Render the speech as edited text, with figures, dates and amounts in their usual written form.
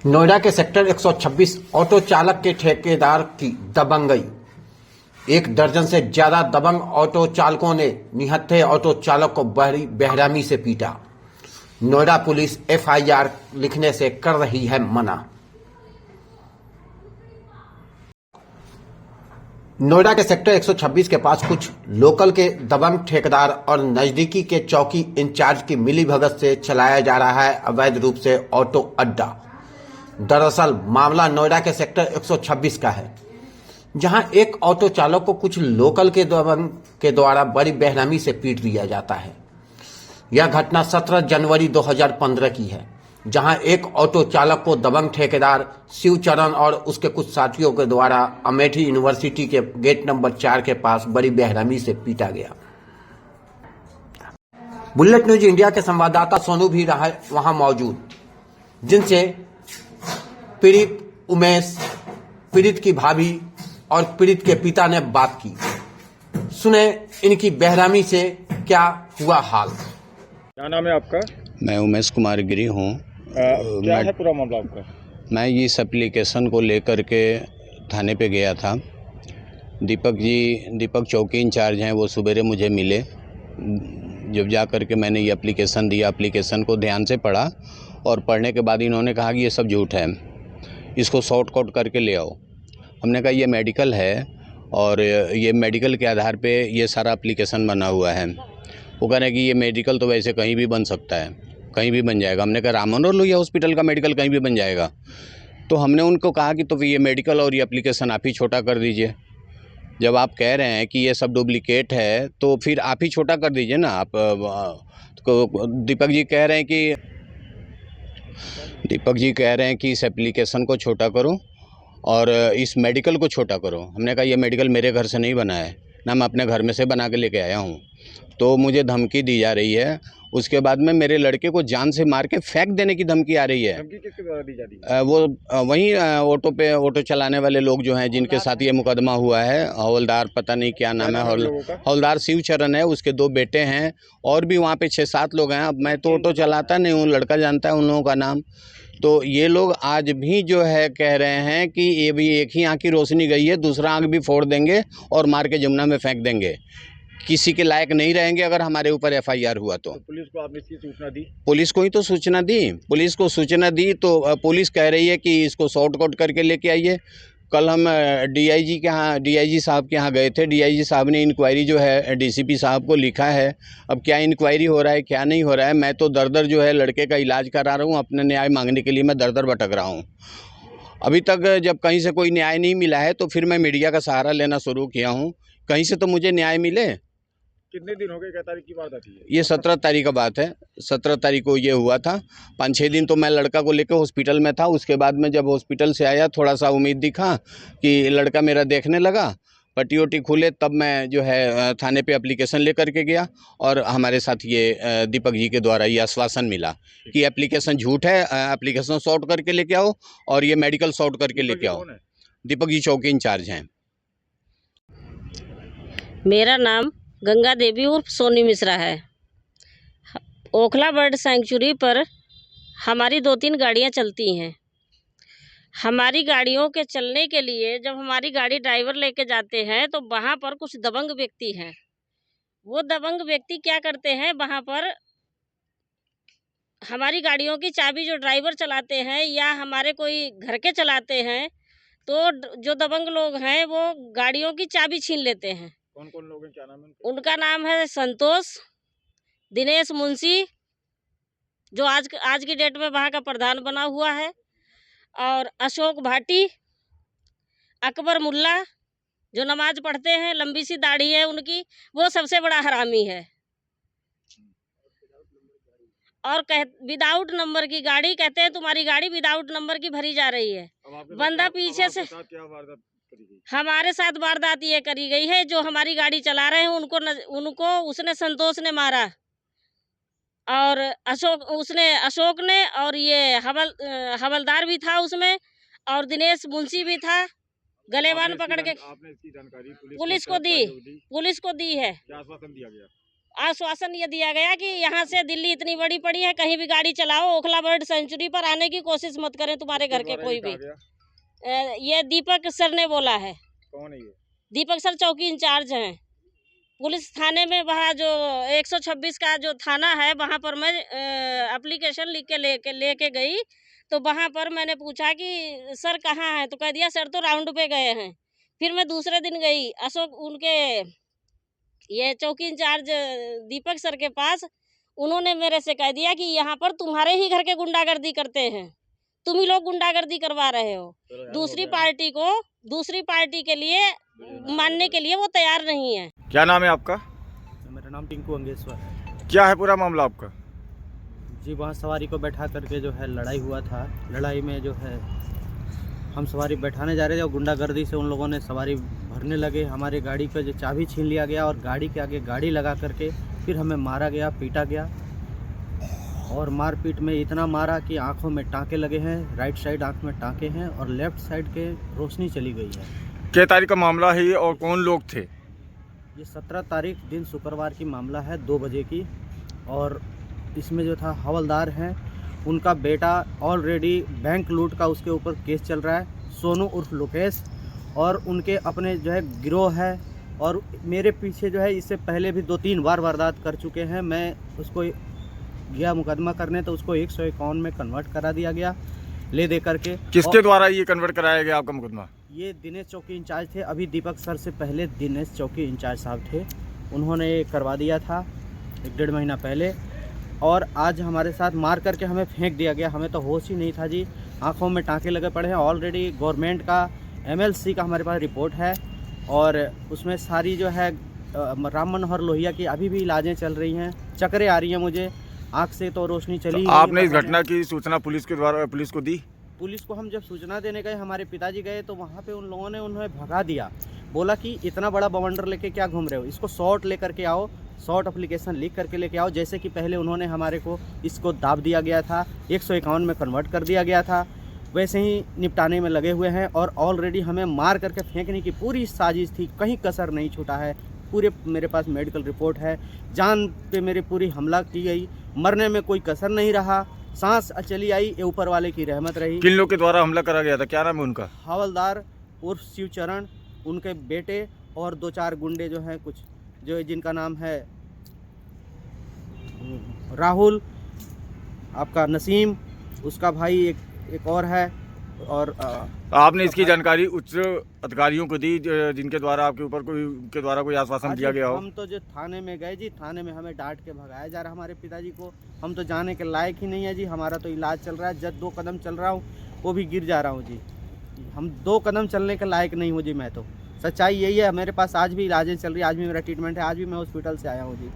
नोएडा के sector 126 auto चालक के ठेकेदार की दबंगई। एक दर्जन से ज्यादा दबंग ऑटो चालकों ने निहत्थे ऑटो चालक को बड़ी बेरहमी से पीटा। नोएडा पुलिस एफआईआर लिखने से कर रही है मना। नोएडा के सेक्टर 126 के पास कुछ लोकल के दबंग ठेकेदार और नजदीकी के चौकी इंचार्ज की मिलीभगत से चलाया जा रहा है अवैध रूप से ऑटो अड्डा। दरअसल मामला नोएडा के सेक्टर 126 का है, जहां एक ऑटो चालक को कुछ लोकल के दबंग के द्वारा बड़ी बेरहमी से पीट दिया जाता है। यह घटना 17 जनवरी 2015 की है, जहां एक ऑटो चालक को दबंग ठेकेदार शिवचरण और उसके कुछ साथियों के द्वारा अमेठी यूनिवर्सिटी के गेट नंबर 4 के पास बड़ी बेरहमी से पीटा गया। बुलेट न्यूज इंडिया के संवाददाता सोनू भी रहा वहां मौजूद, जिनसे पीड़ित उमेश, पीड़ित की भाभी और पीड़ित के पिता ने बात की। सुने इनकी बेरहमी से क्या हुआ हाल। क्या नाम है आपका? मैं उमेश कुमार गिरी हूँ। क्या है पूरा मामला आपका? मैं इस एप्लीकेशन को लेकर के थाने पे गया था। दीपक चौकी इंचार्ज हैं, वो सवेरे मुझे मिले। जब जा कर के मैंने ये एप्लीकेशन दिया, एप्लीकेशन को ध्यान से पढ़ा और पढ़ने के बाद इन्होंने कहा कि ये सब झूठ है, इसको शॉर्ट कट करके ले आओ। हमने कहा ये मेडिकल है और ये मेडिकल के आधार पे ये सारा एप्लीकेशन बना हुआ है। वो कह रहे हैं कि ये मेडिकल तो वैसे कहीं भी बन सकता है, कहीं भी बन जाएगा। हमने कहा राम मनोहर लोहिया हॉस्पिटल का मेडिकल कहीं भी बन जाएगा। तो हमने उनको कहा कि तो ये मेडिकल और ये एप्लीकेशन आप ही छोटा कर दीजिए। जब आप कह रहे हैं कि ये सब डुप्लीकेट है तो फिर आप ही छोटा कर दीजिए ना। आप दीपक जी कह रहे हैं कि इस एप्लीकेशन को छोटा करो और इस मेडिकल को छोटा करो। हमने कहा ये मेडिकल मेरे घर से नहीं बना है ना, मैं अपने घर में से बना के लेके आया हूँ। तो मुझे धमकी दी जा रही है। उसके बाद में मेरे लड़के को जान से मार के फेंक देने की धमकी आ रही है। धमकी किसके द्वारा दी जा रही है? वो वहीं ऑटो चलाने वाले लोग जो हैं, जिनके साथ ये मुकदमा हुआ है। हवलदार, पता नहीं क्या नाम है, हवलदार शिवचरण है, उसके 2 बेटे हैं और भी वहाँ पे 6-7 लोग हैं। अब मैं तो ऑटो चलाता नहीं हूँ, लड़का जानता है उन लोगों का नाम। तो ये लोग आज भी जो है कह रहे हैं कि ये भी एक ही आँख की रोशनी गई है, दूसरा आँख भी फोड़ देंगे और मार के जमुना में फेंक देंगे। किसी के लायक नहीं रहेंगे अगर हमारे ऊपर एफआईआर हुआ तो। पुलिस को आपने इसकी सूचना दी? पुलिस को ही तो सूचना दी। पुलिस को सूचना दी तो पुलिस कह रही है कि इसको शॉर्ट कट करके लेके आइए। कल हम डीआईजी साहब के यहाँ गए थे। डीआईजी साहब ने इंक्वायरी जो है डीसीपी साहब को लिखा है। अब क्या इंक्वायरी हो रहा है, क्या नहीं हो रहा है, मैं तो दर जो है लड़के का इलाज करा रहा हूँ। अपने न्याय मांगने के लिए मैं दर भटक रहा हूँ। अभी तक जब कहीं से कोई न्याय नहीं मिला है तो फिर मैं मीडिया का सहारा लेना शुरू किया हूँ, कहीं से तो मुझे न्याय मिले। कितने दिन हो गए? क्या तारीख की बात आती है? ये 17 तारीख का बात है। 17 तारीख को ये हुआ था। 5-6 दिन तो मैं लड़का को लेकर हॉस्पिटल में था। उसके बाद में जब हॉस्पिटल से आया, थोड़ा सा उम्मीद दिखा कि लड़का मेरा देखने लगा, पट्टी वट्टी खुले, तब मैं जो है थाने पे एप्लीकेशन लेकर के गया। और हमारे साथ ये दीपक जी के द्वारा ये आश्वासन मिला कि एप्लीकेशन झूठ है, एप्लीकेशन शॉर्ट करके लेके आओ और ये मेडिकल शॉर्ट करके लेके आओ। दीपक जी चौकी इंचार्ज हैं। मेरा नाम गंगा देवी उर्फ सोनी मिश्रा है। ओखला बर्ड सेंचुरी पर हमारी 2-3 गाड़ियां चलती हैं। हमारी गाड़ियों के चलने के लिए जब हमारी गाड़ी ड्राइवर लेके जाते हैं तो वहाँ पर कुछ दबंग व्यक्ति हैं। वो दबंग व्यक्ति क्या करते हैं, वहाँ पर हमारी गाड़ियों की चाबी जो ड्राइवर चलाते हैं या हमारे कोई घर के चलाते हैं, तो जो दबंग लोग हैं वो गाड़ियों की चाबी छीन लेते हैं। कौन कौन लोग हैं, क्या नाम है उनका नाम है संतोष, दिनेश मुंशी, जो आज की डेट में वहाँ का प्रधान बना हुआ है, और अशोक भाटी, अकबर मुल्ला, जो नमाज पढ़ते हैं, लंबी सी दाढ़ी है उनकी, वो सबसे बड़ा हरामी है। और विदाउट नंबर की गाड़ी, कहते हैं तुम्हारी गाड़ी विदाउट नंबर की भरी जा रही है। बंदा पीछे से हमारे साथ वारदात ये करी गई है, जो हमारी गाड़ी चला रहे हैं उनको उसने संतोष ने मारा, और अशोक ने, और ये हवलदार भी था उसमें, और दिनेश मुंशी भी था। गलेबान पकड़ के आपने इसकी जानकारी पुलिस को दी है। क्या आश्वासन दिया गया? आश्वासन ये दिया गया कि यहाँ से दिल्ली इतनी बड़ी पड़ी है, कहीं भी गाड़ी चलाओ, ओखला बर्ड सेंचुरी पर आने की कोशिश मत करें तुम्हारे घर के कोई भी। ये दीपक सर ने बोला है। कौन है ये? दीपक सर चौकी इंचार्ज हैं पुलिस थाने में। वहाँ जो 126 का जो थाना है वहाँ पर मैं एप्लीकेशन लिख के लेके गई, तो वहाँ पर मैंने पूछा कि सर कहाँ हैं, तो कह दिया सर तो राउंड पे गए हैं। फिर मैं दूसरे दिन गई अशोक उनके ये चौकी इंचार्ज दीपक सर के पास, उन्होंने मेरे से कह दिया कि यहाँ पर तुम्हारे ही घर के गुंडागर्दी करते हैं, तुम ही लोग गुंडागर्दी करवा रहे हो। दूसरी पार्टी के लिए मानने के लिए वो तैयार नहीं है। क्या नाम है आपका? मेरा नाम टिंकू अंगेश्वर है क्या है पूरा मामला आपका? जी। वहाँ सवारी को बैठा करके जो है लड़ाई हुआ था। लड़ाई में जो है हम सवारी बैठाने जा रहे थे और गुंडागर्दी से उन लोगों ने सवारी भरने लगे। हमारे गाड़ी का जो चाबी छीन लिया गया और गाड़ी के आगे गाड़ी लगा करके फिर हमें मारा गया, पीटा गया। और मारपीट में इतना मारा कि आंखों में टाँके लगे हैं, राइट साइड आंख में टाँके हैं और लेफ्ट साइड के रोशनी चली गई है। क्या तारीख का मामला है ये और कौन लोग थे? ये 17 तारीख दिन शुक्रवार की मामला है, 2 बजे की। और इसमें जो था हवलदार हैं, उनका बेटा ऑलरेडी बैंक लूट का उसके ऊपर केस चल रहा है, सोनू उर्फ लोकेश। और उनके अपने जो है गिरोह है और मेरे पीछे जो है इससे पहले भी 2-3 बार वारदात कर चुके हैं। मैं उसको गया मुकदमा करने तो उसको 151 में कन्वर्ट करा दिया गया ले दे करके। किसके द्वारा ये कन्वर्ट कराया गया आपका मुकदमा? ये दिनेश चौकी इंचार्ज थे, अभी दीपक सर से पहले दिनेश चौकी इंचार्ज साहब थे, उन्होंने करवा दिया था 1-1.5 महीना पहले। और आज हमारे साथ मार करके हमें फेंक दिया गया, हमें तो होश ही नहीं था जी। आंखों में टाँके लगे पड़े हैं। ऑलरेडी गवर्नमेंट का MLC का हमारे पास रिपोर्ट है और उसमें सारी जो है राम मनोहर लोहिया की अभी भी इलाजें चल रही हैं। चक्करें आ रही हैं मुझे, आँख से तो रोशनी चली तो आपने इस घटना की सूचना पुलिस को दी? पुलिस को हम जब सूचना देने गए, हमारे पिताजी गए तो वहाँ पे उन लोगों ने उन्हें भगा दिया। बोला कि इतना बड़ा बवंडर लेके क्या घूम रहे हो, इसको शॉर्ट लेकर के आओ, शॉर्ट एप्लीकेशन लिख करके लेके आओ। जैसे कि पहले उन्होंने हमारे को इसको दाब दिया गया था, 151 में कन्वर्ट कर दिया गया था, वैसे ही निपटाने में लगे हुए हैं। और ऑलरेडी हमें मार करके फेंकने की पूरी साजिश थी, कहीं कसर नहीं छूटा है। पूरे मेरे पास मेडिकल रिपोर्ट है, जान पे मेरे पूरी हमला की गई, मरने में कोई कसर नहीं रहा, सांस चली आई, ये ऊपर वाले की रहमत रही। किन लोग के द्वारा हमला करा गया था, क्या नाम है उनका? हवलदार उर्फ शिवचरण, उनके बेटे और 2-4 गुंडे जो हैं कुछ, जो जिनका नाम है राहुल, आपका नसीम, उसका भाई एक और है। और आपने इसकी जानकारी उच्च अधिकारियों को दी जिनके द्वारा आपके ऊपर कोई आश्वासन दिया गया हो? हम तो जो थाने में गए जी, थाने में हमें डांट के भगाया जा रहा हमारे पिताजी को। हम तो जाने के लायक ही नहीं है जी, हमारा तो इलाज चल रहा है। जब 2 कदम चल रहा हूँ वो भी गिर जा रहा हूँ जी। हम 2 कदम चलने के लायक नहीं हूँ जी। मैं तो सच्चाई यही है, मेरे पास आज भी इलाजें चल रही है, आज भी मेरा ट्रीटमेंट है, आज भी मैं हॉस्पिटल से आया हूँ जी।